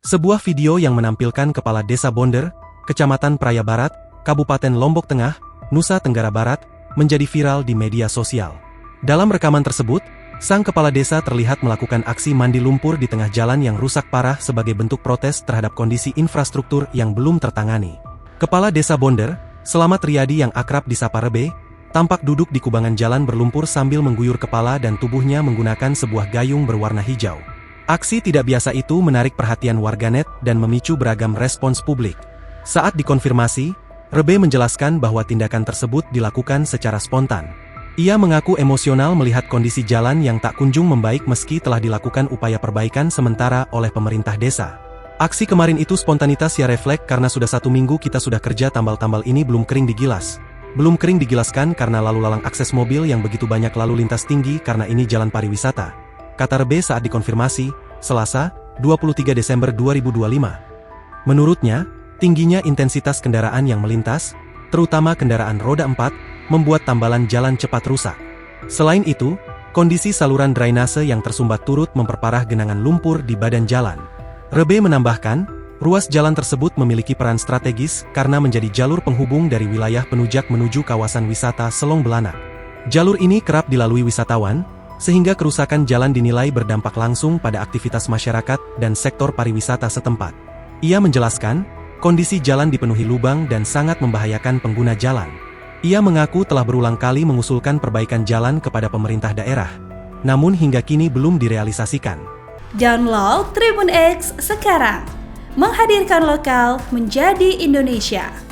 Sebuah video yang menampilkan Kepala Desa Bonder, Kecamatan Praia Barat, Kabupaten Lombok Tengah, Nusa Tenggara Barat, menjadi viral di media sosial. Dalam rekaman tersebut, sang kepala desa terlihat melakukan aksi mandi lumpur di tengah jalan yang rusak parah sebagai bentuk protes terhadap kondisi infrastruktur yang belum tertangani. Kepala Desa Bonder, Selamat Riyadi yang akrab disapa Rebe, tampak duduk di kubangan jalan berlumpur sambil mengguyur kepala dan tubuhnya menggunakan sebuah gayung berwarna hijau. Aksi tidak biasa itu menarik perhatian warganet dan memicu beragam respons publik. Saat dikonfirmasi, Rebe menjelaskan bahwa tindakan tersebut dilakukan secara spontan. Ia mengaku emosional melihat kondisi jalan yang tak kunjung membaik meski telah dilakukan upaya perbaikan sementara oleh pemerintah desa. Aksi kemarin itu spontanitas ya refleks karena sudah 1 minggu kita sudah kerja tambal-tambal ini belum kering digilas. Belum kering digilaskan karena lalu lalang akses mobil yang begitu banyak lalu lintas tinggi karena ini jalan pariwisata. Kata Rebe saat dikonfirmasi, Selasa, 23 Desember 2025. Menurutnya, tingginya intensitas kendaraan yang melintas, terutama kendaraan roda 4, membuat tambalan jalan cepat rusak. Selain itu, kondisi saluran drainase yang tersumbat turut memperparah genangan lumpur di badan jalan. Rebe menambahkan, ruas jalan tersebut memiliki peran strategis karena menjadi jalur penghubung dari wilayah Penujak menuju kawasan wisata Selong Belanak. Jalur ini kerap dilalui wisatawan, sehingga kerusakan jalan dinilai berdampak langsung pada aktivitas masyarakat dan sektor pariwisata setempat. Ia menjelaskan, kondisi jalan dipenuhi lubang dan sangat membahayakan pengguna jalan. Ia mengaku telah berulang kali mengusulkan perbaikan jalan kepada pemerintah daerah, namun hingga kini belum direalisasikan. Download Tribun X sekarang, menghadirkan lokal menjadi Indonesia.